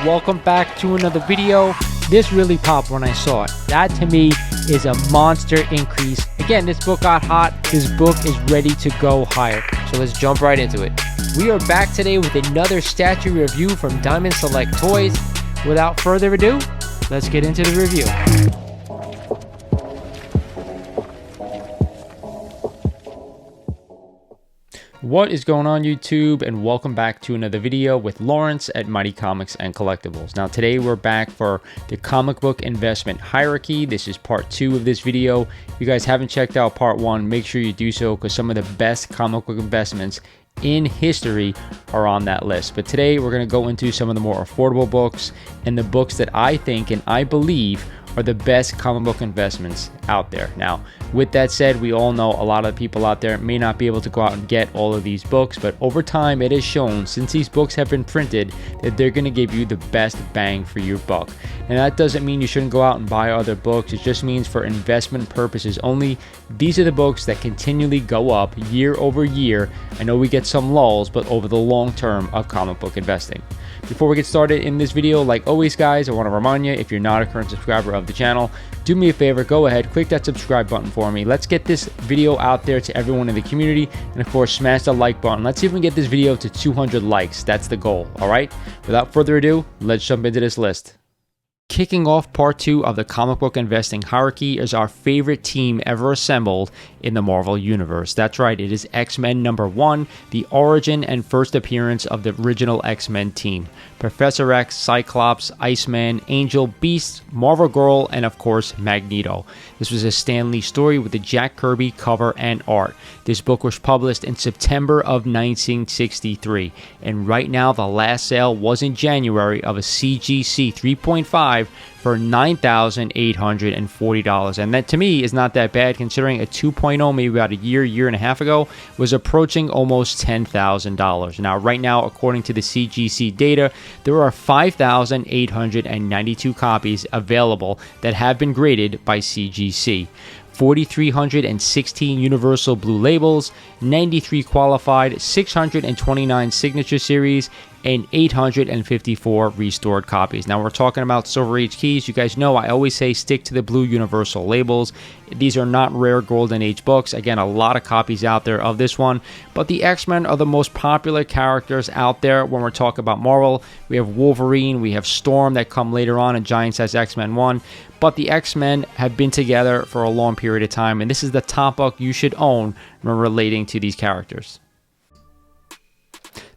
welcome back to another video. This really popped when I saw it. That to me is a monster increase. Again, this book got hot. This book is ready to go higher. So let's jump right into it. We are back today with another statue review from Diamond Select Toys. Without further ado, let's get into the review. What is going on YouTube, and welcome back to another video with Lawrence at Mighty Comics and Collectibles. Now today we're back for the comic book investment hierarchy. This is part 2 of this video. If you guys haven't checked out part 1, make sure you do so, because some of the best comic book investments in history are on that list. But today we're going to go into some of the more affordable books and the books that I think and I believe are the best comic book investments out there. Now, with that said, we all know a lot of people out there may not be able to go out and get all of these books, but over time it is shown, since these books have been printed, that they're going to give you the best bang for your buck. And that doesn't mean you shouldn't go out and buy other books. It just means for investment purposes only, these are the books that continually go up year over year. I know we get some lulls, but over the long term of comic book investing. Before we get started in this video, like always guys, I want to remind you, if you're not a current subscriber of the channel, do me a favor, go ahead, click that subscribe button for me. Let's get this video out there to everyone in the community, and of course smash the like button. Let's see if we can get this video to 200 likes. That's the goal. All right, without further ado, let's jump into this list. Kicking off part 2 of the comic book investing hierarchy is our favorite team ever assembled in the Marvel Universe. That's right, it is X-Men number 1, the origin and first appearance of the original X-Men team. Professor X, Cyclops, Iceman, Angel, Beast, Marvel Girl, and of course Magneto. This was a Stan Lee story with the Jack Kirby cover and art. This book was published in September of 1963, and right now the last sale was in January of a CGC 3.5 for $9,840, and that to me is not that bad, considering a 2.0 maybe about a year and a half ago was approaching almost $10,000. Now right now, according to the CGC data, there are 5,892 copies available that have been graded by CGC. 4,316 universal blue labels, 93 qualified, 629 signature series, and 854 restored copies. Now we're talking about Silver Age keys. You guys know I always say stick to the blue universal labels. These are not rare Golden Age books. Again, a lot of copies out there of this one, but the X-Men are the most popular characters out there when we're talking about Marvel. We have Wolverine, we have Storm that come later on in Giant Size X-Men 1, but the X-Men have been together for a long period of time, and this is the top book you should own when relating to these characters.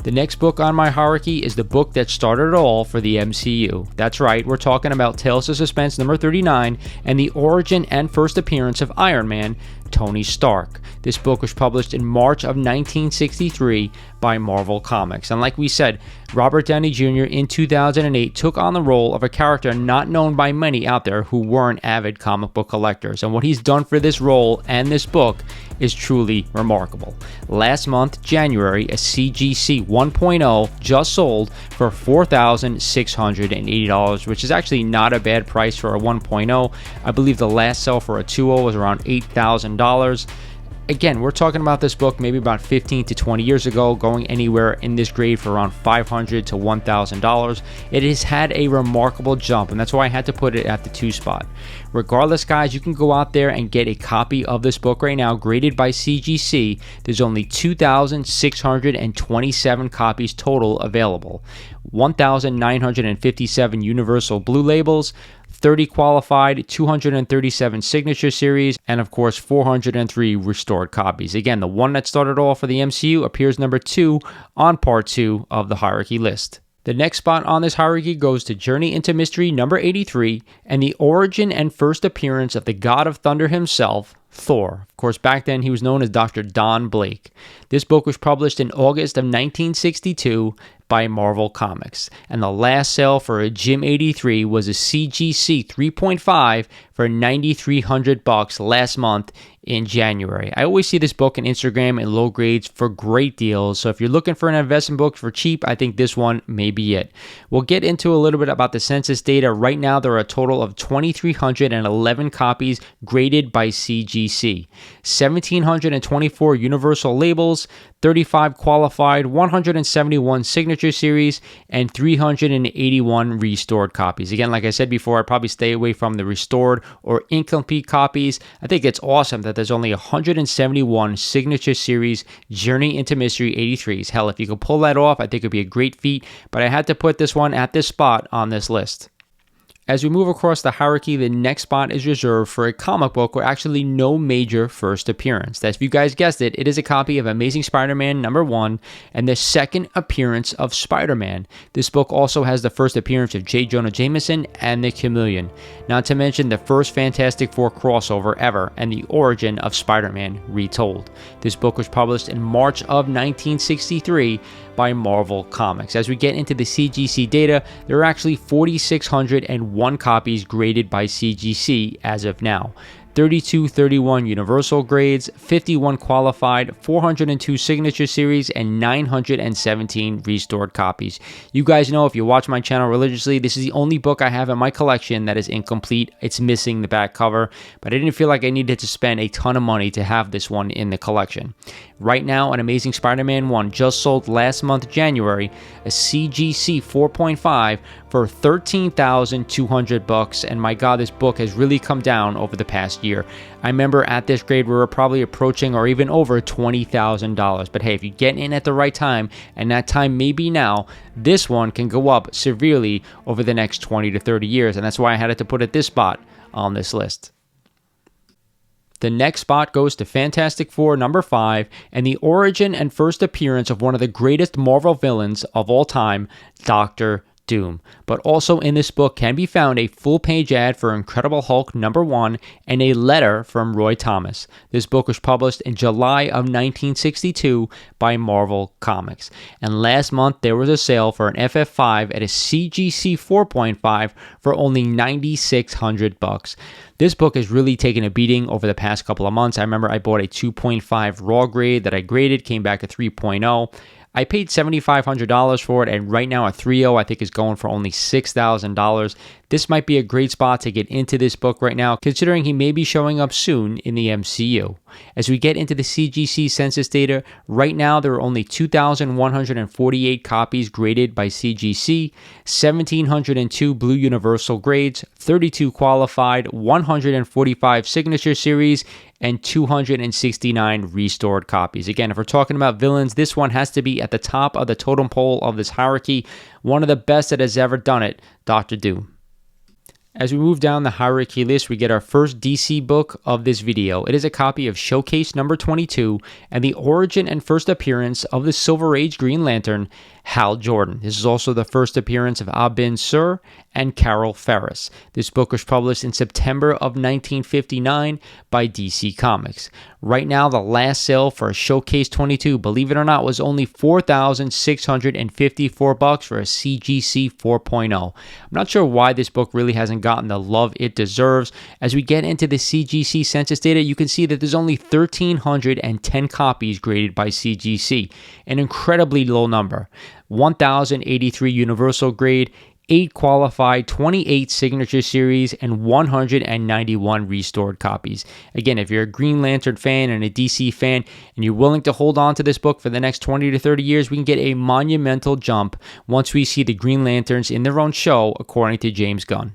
The next book on my hierarchy is the book that started it all for the MCU. That's right, we're talking about Tales of Suspense number 39 and the origin and first appearance of Iron Man, Tony Stark. This book was published in March of 1963 by Marvel Comics. And like we said, Robert Downey Jr. in 2008 took on the role of a character not known by many out there who weren't avid comic book collectors. And what he's done for this role and this book is truly remarkable. Last month, January, a CGC 1.0 just sold for $4,680, which is actually not a bad price for a 1.0. I believe the last sale for a 2.0 was around $8,000. Again, we're talking about this book maybe about 15 to 20 years ago, going anywhere in this grade for around $500 to $1,000. It has had a remarkable jump, and that's why I had to put it at the 2 spot. Regardless, guys, you can go out there and get a copy of this book right now, graded by CGC. There's only 2,627 copies total available. 1,957 universal blue labels, 30 qualified, 237 signature series, and of course 403 restored copies. Again, the one that started all for the MCU appears number 2 on part 2 of the hierarchy list. The next spot on this hierarchy goes to Journey into Mystery number 83 and the origin and first appearance of the God of Thunder himself, Thor. Of course, back then he was known as Dr. Don Blake. This book was published in August of 1962 by Marvel Comics, and the last sale for a Jim 83 was a CGC 3.5 for $9,300 last month in January. I always see this book on Instagram in low grades for great deals, so if you're looking for an investment book for cheap, I think this one may be it. We'll get into a little bit about the census data. Right now, there are a total of 2,311 copies graded by CGC, 1,724 universal labels, 35 qualified, 171 signature series, and 381 restored copies. Again, like I said before, I'd probably stay away from the restored or incomplete copies. I think it's awesome that there's only 171 signature series Journey into Mystery 83s. Hell, if you could pull that off, I think it'd be a great feat, but I had to put this one at this spot on this list. As we move across the hierarchy, the next spot is reserved for a comic book with actually no major first appearance. That's, if you guys guessed it, it is a copy of Amazing Spider-Man #1 and the second appearance of Spider-Man. This book also has the first appearance of J. Jonah Jameson and the Chameleon, not to mention the first Fantastic Four crossover ever and the origin of Spider-Man retold. This book was published in March of 1963 by Marvel Comics. As we get into the CGC data, there are actually 4,601 copies graded by CGC as of now. 3231 universal grades, 51 qualified, 402 signature series, and 917 restored copies. You guys know, if you watch my channel religiously, this is the only book I have in my collection that is incomplete. It's missing the back cover, but I didn't feel like I needed to spend a ton of money to have this one in the collection. Right now, an Amazing Spider-Man 1 just sold last month, January, a CGC 4.5 for $13,200, and my God, this book has really come down over the past year. I remember at this grade, we were probably approaching or even over $20,000, but hey, if you get in at the right time, and that time may be now, this one can go up severely over the next 20 to 30 years, and that's why I had to put it this spot on this list. The next spot goes to Fantastic Four #5 and the origin and first appearance of one of the greatest Marvel villains of all time, Dr. Doom. But also in this book can be found a full-page ad for Incredible Hulk #1 and a letter from Roy Thomas. This book was published in July of 1962 by Marvel Comics. And last month there was a sale for an FF5 at a CGC 4.5 for only $9,600. This book has really taken a beating over the past couple of months. I remember I bought a 2.5 raw grade that I graded, came back a 3.0. I paid $7,500 for it, and right now a 3.0 I think is going for only $6,000. This might be a great spot to get into this book right now, considering he may be showing up soon in the MCU. As we get into the CGC census data, right now there are only 2,148 copies graded by CGC, 1,702 blue universal grades, 32 qualified, 145 signature series, and 269 restored copies. Again, if we're talking about villains, this one has to be at the top of the totem pole of this hierarchy. One of the best that has ever done it, Dr. Doom. As we move down the hierarchy list, we get our first DC book of this video. It is a copy of Showcase #22 and the origin and first appearance of the Silver Age Green Lantern, Hal Jordan. This is also the first appearance of Abin Sur and Carol Ferris. This book was published in September of 1959 by DC Comics. Right now, the last sale for a Showcase 22, believe it or not, was only $4,654 for a CGC 4.0. I'm not sure why this book really hasn't gotten the love it deserves. As we get into the CGC census data, you can see that there's only 1,310 copies graded by CGC, an incredibly low number. 1,083 universal grade, 8 qualified, 28 signature series, and 191 restored copies. Again, if you're a Green Lantern fan and a DC fan, and you're willing to hold on to this book for the next 20 to 30 years, we can get a monumental jump once we see the Green Lanterns in their own show, according to James Gunn.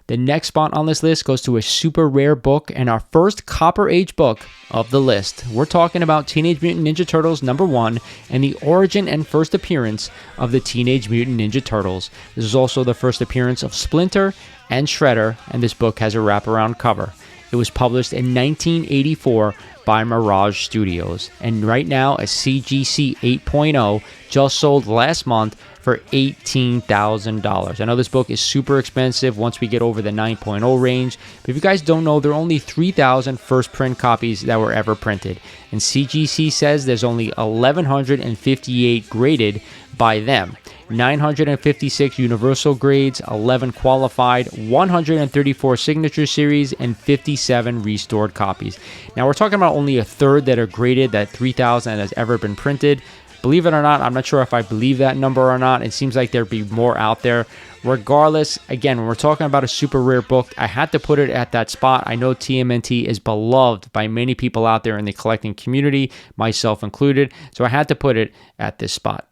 The next spot on this list goes to a super rare book and our first Copper Age book of the list. We're talking about Teenage Mutant Ninja Turtles #1 and the origin and first appearance of the Teenage Mutant Ninja Turtles. This is also the first appearance of Splinter and Shredder, and this book has a wraparound cover. It was published in 1984 by Mirage Studios, and right now a CGC 8.0 just sold last month for $18,000. I know this book is super expensive once we get over the 9.0 range, but if you guys don't know, there are only 3,000 first print copies that were ever printed, and CGC says there's only 1,158 graded by them. 956 universal grades, 11 qualified, 134 signature series, and 57 restored copies. Now we're talking about only a third that are graded, that 3,000 has ever been printed, Believe it or not, I'm not sure if I believe that number or not. It seems like there'd be more out there. Regardless, again, when we're talking about a super rare book, I had to put it at that spot. I know TMNT is beloved by many people out there in the collecting community, myself included, so I had to put it at this spot.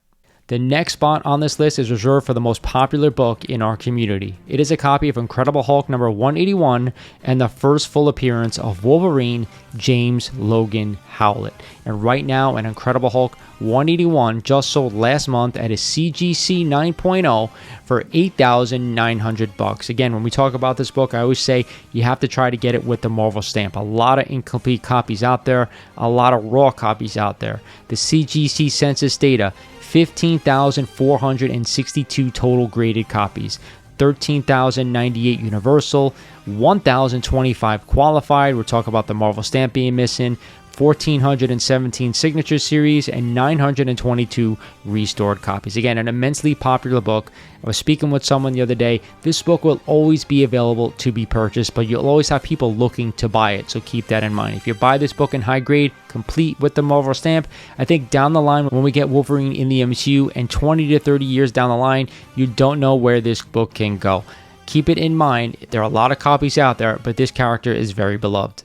The next spot on this list is reserved for the most popular book in our community. It is a copy of Incredible Hulk number 181 and the first full appearance of Wolverine, James Logan Howlett. And right now, an Incredible Hulk 181 just sold last month at a CGC 9.0 for $8,900. Again, when we talk about this book, I always say you have to try to get it with the Marvel stamp. A lot of incomplete copies out there, a lot of raw copies out there. The CGC census data, 15,462 total graded copies, 13,098 universal, 1,025 qualified. We're talking about the Marvel stamp being missing, 1,417 signature series, and 922 restored copies. Again, an immensely popular book. I was speaking with someone the other day. This book will always be available to be purchased, but you'll always have people looking to buy it, so keep that in mind. If you buy this book in high grade, complete with the Marvel stamp, I think down the line when we get Wolverine in the MCU and 20 to 30 years down the line, you don't know where this book can go. Keep it in mind, there are a lot of copies out there, but this character is very beloved.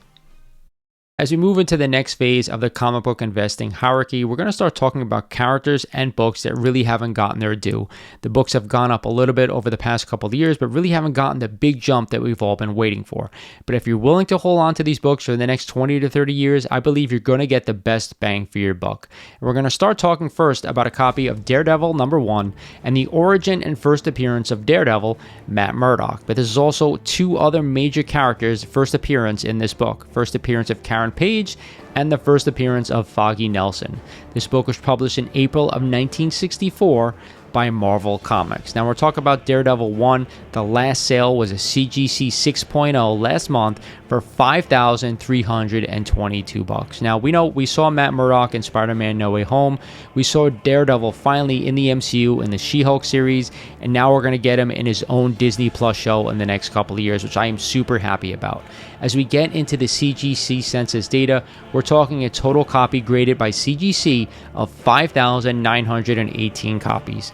As we move into the next phase of the comic book investing hierarchy, we're going to start talking about characters and books that really haven't gotten their due. The books have gone up a little bit over the past couple of years, but really haven't gotten the big jump that we've all been waiting for. But if you're willing to hold on to these books for the next 20 to 30 years, I believe you're going to get the best bang for your buck. And we're going to start talking first about a copy of Daredevil #1 and the origin and first appearance of Daredevil, Matt Murdock. But there's also two other major characters' first appearance in this book. First appearance of Karen Page and the first appearance of Foggy Nelson. This book was published in April of 1964 by Marvel Comics. Now we're talking about Daredevil 1. The last sale was a CGC 6.0 last month for $5,322. Now we know we saw Matt Murdock in Spider-Man No Way Home. We saw Daredevil finally in the MCU in the She-Hulk series, and now we're going to get him in his own Disney Plus show in the next couple of years, which I am super happy about. As we get into the CGC census data, we're talking a total copy graded by CGC of 5,918 copies.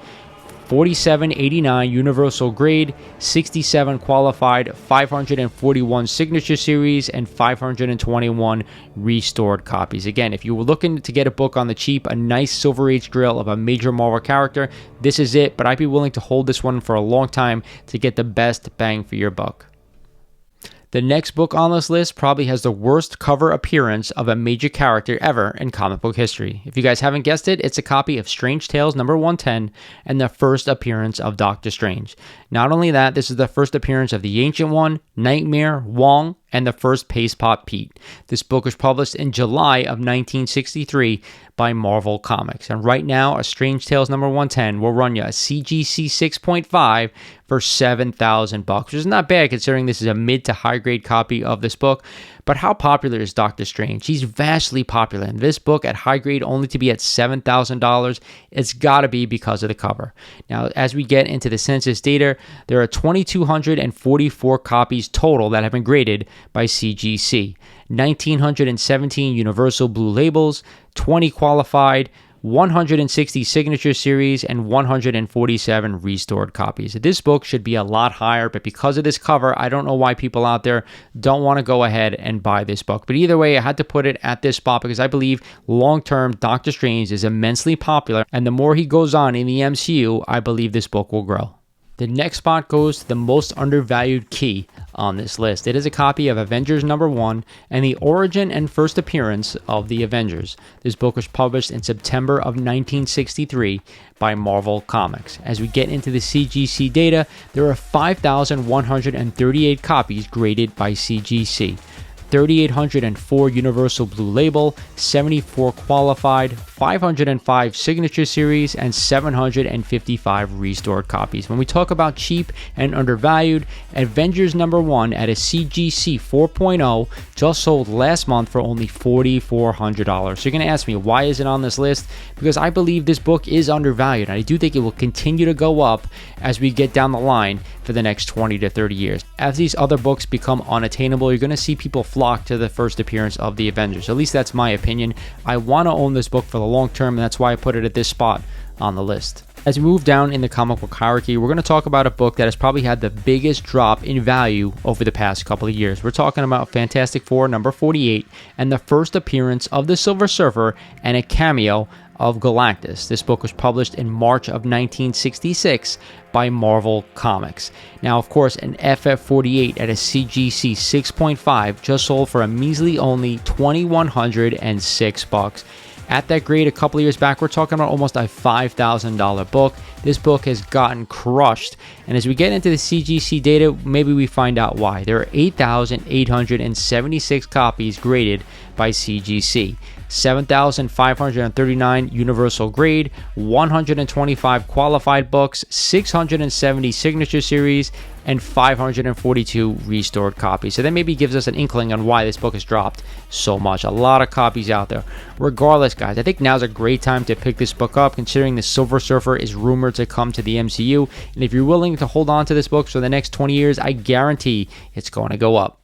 4789 universal grade, 67 qualified, 541 signature series, and 521 restored copies. Again, if you were looking to get a book on the cheap, a nice Silver Age grill of a major Marvel character, this is it, but I'd be willing to hold this one for a long time to get the best bang for your buck. The next book on this list probably has the worst cover appearance of a major character ever in comic book history. If you guys haven't guessed it, it's a copy of Strange Tales number 110 and the first appearance of Doctor Strange. Not only that, this is the first appearance of the Ancient One, Nightmare, Wong, and the first Paste Pot Pete. This book was published in July of 1963 by Marvel Comics. And right now, a Strange Tales number 110 will run you a CGC 6.5 for $7,000, which is not bad considering this is a mid to high grade copy of this book. But how popular is Doctor Strange? He's vastly popular, and this book at high grade only to be at $7,000, it's got to be because of the cover. Now, as we get into the census data, there are 2,244 copies total that have been graded by CGC. 1,917 universal blue labels, 20 qualified, 160 signature series, and 147 restored copies. This book should be a lot higher, but because of this cover, I don't know why people out there don't want to go ahead and buy this book. But either way, I had to put it at this spot because I believe long-term Doctor Strange is immensely popular, and the more he goes on in the MCU, I believe this book will grow. The next spot goes to the most undervalued key on this list. It is a copy of Avengers #1 and the origin and first appearance of the Avengers. This book was published in September of 1963 by Marvel Comics. As we get into the CGC data, there are 5,138 copies graded by CGC. 3,804 universal blue label, 74 qualified, 505 signature series, and 755 restored copies. When we talk about cheap and undervalued, Avengers #1 at a CGC 4.0 just sold last month for only $4,400. So you're going to ask me, why is it on this list? Because I believe this book is undervalued, and I do think it will continue to go up as we get down the line for the next 20 to 30 years. As these other books become unattainable, you're going to see people flock to the first appearance of the Avengers. At least that's my opinion. I want to own this book for the long term, and that's why I put it at this spot on the list. As we move down in the comic book hierarchy, we're going to talk about a book that has probably had the biggest drop in value over the past couple of years. We're talking about Fantastic Four number 48 and the first appearance of the Silver Surfer and a cameo of Galactus. This book was published in March of 1966 by Marvel Comics. Now, of course, an FF48 at a CGC 6.5 just sold for a measly only $2,106. At that grade a couple of years back, we're talking about almost a $5,000 book. This book has gotten crushed. And as we get into the CGC data, maybe we find out why. There are 8,876 copies graded by CGC. 7,539 universal grade, 125 qualified books, 670 signature series, and 542 restored copies. So that maybe gives us an inkling on why this book has dropped so much. A lot of copies out there. Regardless, guys, I think now's a great time to pick this book up, considering the Silver Surfer is rumored to come to the MCU. And if you're willing to hold on to this book for the next 20 years, I guarantee it's going to go up.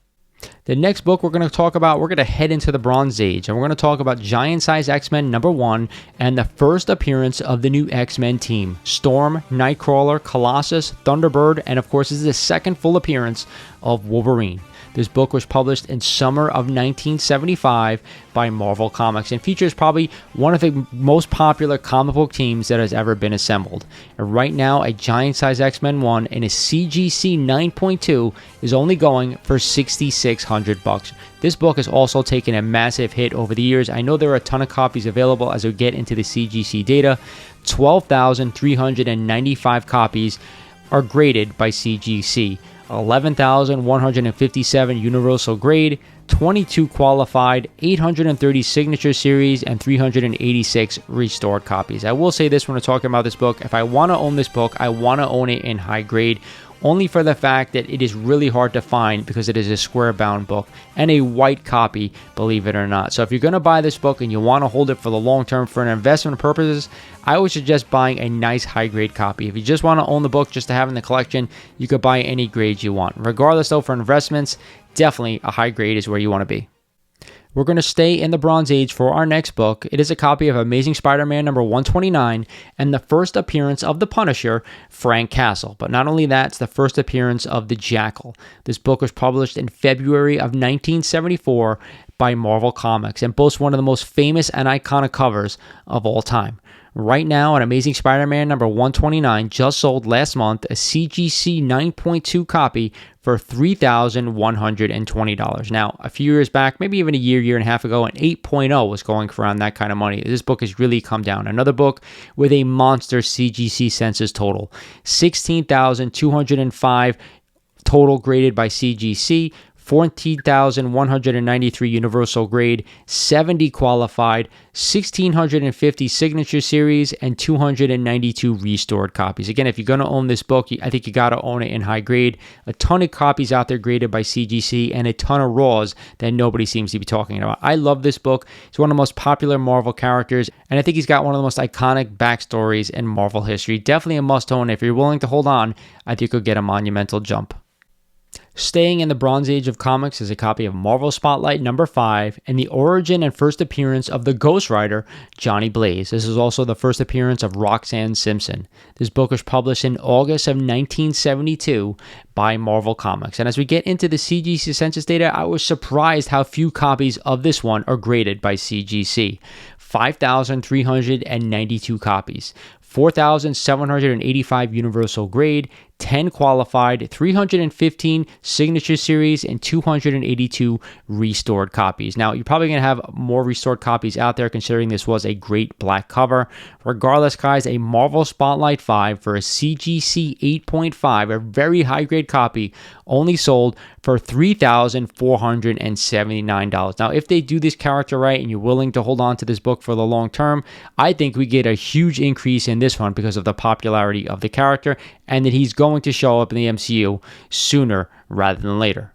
The next book we're going to talk about, we're going to head into the Bronze Age, and we're going to talk about Giant Size X-Men number 1 and the first appearance of the new X-Men team. Storm, Nightcrawler, Colossus, Thunderbird, and of course this is the second full appearance of Wolverine. This book was published in summer of 1975 by Marvel Comics and features probably one of the most popular comic book teams that has ever been assembled. And right now, a Giant Size X-Men 1 in a CGC 9.2 is only going for $6,600. This book has also taken a massive hit over the years. I know there are a ton of copies available as we get into the CGC data. 12,395 copies are graded by CGC. 11,157 universal grade, 22 qualified, 830 signature series, and 386 restored copies. I will say this when we're talking about this book. If I want to own this book, I want to own it in high grade, only for the fact that it is really hard to find because it is a square bound book and a white copy, believe it or not. So if you're going to buy this book and you want to hold it for the long term for an investment purposes, I would suggest buying a nice high grade copy. If you just want to own the book just to have in the collection, you could buy any grade you want. Regardless though, for investments, definitely a high grade is where you want to be. We're going to stay in the Bronze Age for our next book. It is a copy of Amazing Spider-Man number 129 and the first appearance of the Punisher, Frank Castle. But not only that, it's the first appearance of the Jackal. This book was published in February of 1974 by Marvel Comics and boasts one of the most famous and iconic covers of all time. Right now, an Amazing Spider-Man number 129 just sold last month a CGC 9.2 copy for $3,120. Now, a few years back, maybe even a year and a half ago, an 8.0 was going for around that kind of money. This book has really come down. Another book with a monster CGC census total. 16,205 total graded by CGC. 14,193 universal grade, 70 qualified, 1,650 signature series, and 292 restored copies. Again, if you're going to own this book, I think you got to own it in high grade. A ton of copies out there graded by CGC and a ton of raws that nobody seems to be talking about. I love this book. He's one of the most popular Marvel characters, and I think he's got one of the most iconic backstories in Marvel history. Definitely a must-own. If you're willing to hold on, I think you could get a monumental jump. Staying in the Bronze Age of comics is a copy of Marvel Spotlight number 5 and the origin and first appearance of the Ghost Rider, Johnny Blaze. This is also the first appearance of Roxanne Simpson. This book was published in August of 1972 by Marvel Comics. And as we get into the CGC census data, I was surprised how few copies of this one are graded by CGC. 5,392 copies. 4,785 universal grade, 10 qualified, 315 signature series, and 282 restored copies. Now, you're probably going to have more restored copies out there considering this was a great black cover. Regardless, guys, a Marvel Spotlight 5 for a CGC 8.5, a very high-grade copy, only sold for $3,479. Now, if they do this character right and you're willing to hold on to this book for the long term, I think we get a huge increase in this one because of the popularity of the character and that he's going to show up in the MCU sooner rather than later.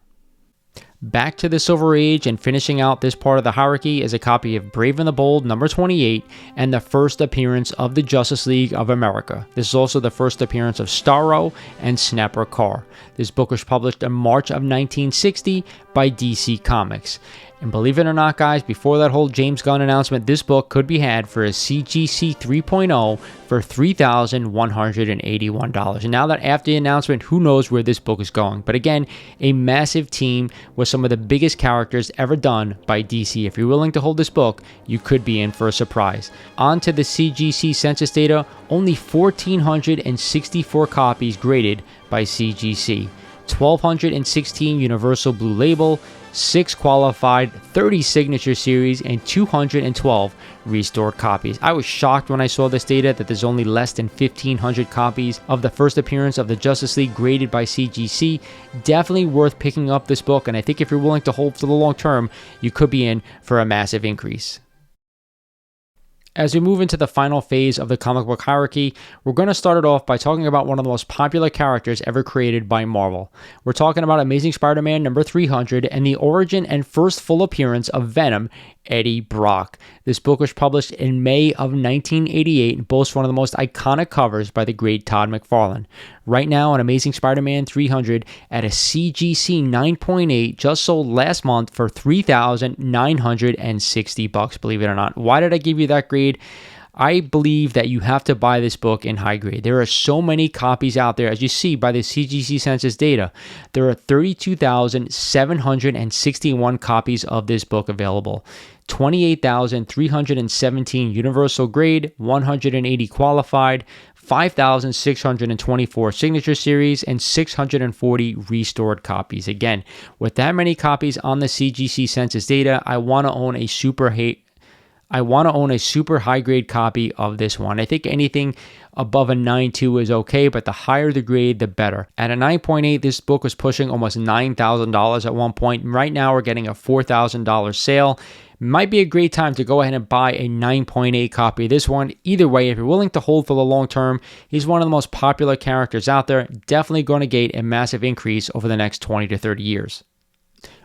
Back to the Silver Age and finishing out this part of the hierarchy is a copy of Brave and the Bold number 28 and the first appearance of the Justice League of America. This is also the first appearance of Starro and Snapper Carr. This book was published in March of 1960 by DC Comics. And believe it or not, guys, before that whole James Gunn announcement, this book could be had for a CGC 3.0 for $3,181. And now that after the announcement, who knows where this book is going. But again, a massive team with some of the biggest characters ever done by DC. If you're willing to hold this book, you could be in for a surprise. On to the CGC census data, only 1,464 copies graded by CGC. 1,216 Universal Blue Label, 6 qualified, 30 signature series, and 212 restored copies. I was shocked when I saw this data that there's only less than 1,500 copies of the first appearance of the Justice League graded by CGC. Definitely worth picking up this book, and I think if you're willing to hold for the long term, you could be in for a massive increase. As we move into the final phase of the comic book hierarchy, we're going to start it off by talking about one of the most popular characters ever created by Marvel. We're talking about Amazing Spider-Man number 300 and the origin and first full appearance of Venom, Eddie Brock. This book was published in May of 1988 and boasts one of the most iconic covers by the great Todd McFarlane. Right now, an Amazing Spider-Man 300 at a CGC 9.8 just sold last month for $3,960, believe it or not. Why did I give you that grade? I believe that you have to buy this book in high grade. There are so many copies out there. As you see by the CGC census data, there are 32,761 copies of this book available. 28,317 universal grade, 180 qualified, 5,624 signature series, and 640 restored copies. Again, with that many copies on the CGC census data, I want to own a super high grade copy of this one. I think anything above a 9.2 is okay, but the higher the grade, the better. At a 9.8, this book was pushing almost $9,000 at one point. Right now, we're getting a $4,000 sale. Might be a great time to go ahead and buy a 9.8 copy of this one. Either way, if you're willing to hold for the long term, he's one of the most popular characters out there. Definitely going to get a massive increase over the next 20 to 30 years.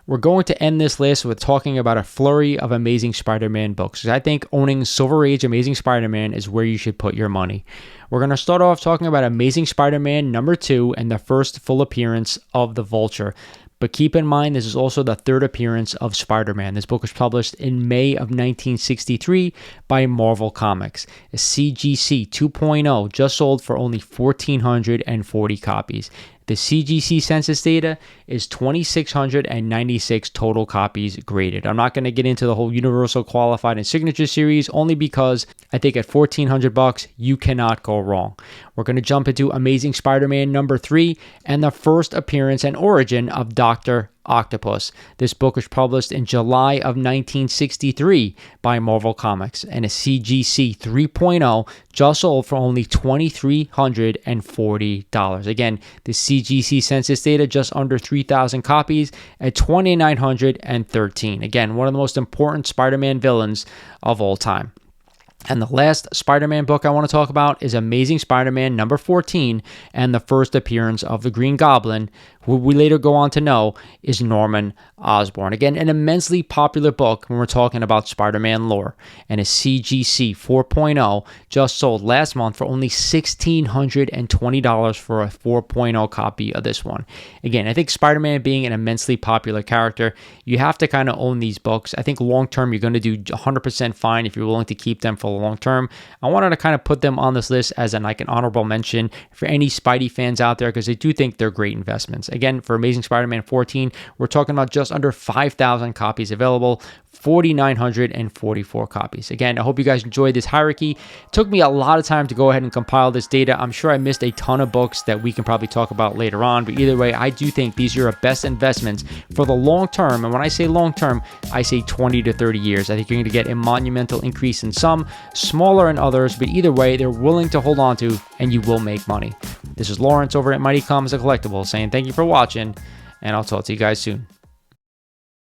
We're going to end this list with talking about a flurry of Amazing Spider-Man books. I think owning Silver Age Amazing Spider-Man is where you should put your money. We're going to start off talking about Amazing Spider-Man number 2 and the first full appearance of the Vulture. But keep in mind, this is also the third appearance of Spider-Man. This book was published in May of 1963 by Marvel Comics. A CGC 2.0 just sold for only 1,440 copies. The CGC census data is 2,696 total copies graded. I'm not going to get into the whole Universal Qualified and Signature series only because I think at $1,400 you cannot go wrong. We're going to jump into Amazing Spider-Man number 3 and the first appearance and origin of Dr. Octopus. This book was published in July of 1963 by Marvel Comics, and a CGC 3.0 just sold for only $2,340. Again, the CGC census data just under 3,000 copies at 2,913. Again, one of the most important Spider-Man villains of all time. And the last Spider-Man book I want to talk about is Amazing Spider-Man number 14 and the first appearance of the Green Goblin, who we later go on to know is Norman Osborn. Again, an immensely popular book when we're talking about Spider-Man lore. And a CGC 4.0 just sold last month for only $1,620 for a 4.0 copy of this one. Again, I think Spider-Man being an immensely popular character, you have to kind of own these books. I think long term, you're going to do 100% fine if you're willing to keep them for the long term. I wanted to kind of put them on this list as an honorable mention for any Spidey fans out there because I do think they're great investments. Again, for Amazing Spider-Man 14, we're talking about just under 5,000 copies available, 4,944 copies. Again, I hope you guys enjoyed this hierarchy. It took me a lot of time to go ahead and compile this data. I'm sure I missed a ton of books that we can probably talk about later on, but either way, I do think these are your best investments for the long term. And when I say long term, I say 20 to 30 years. I think you're going to get a monumental increase in some, smaller in others, but either way, they're willing to hold on to, and you will make money. This is Lawrence over at Mighty Comics and Collectibles saying thank you for watching, and I'll talk to you guys soon.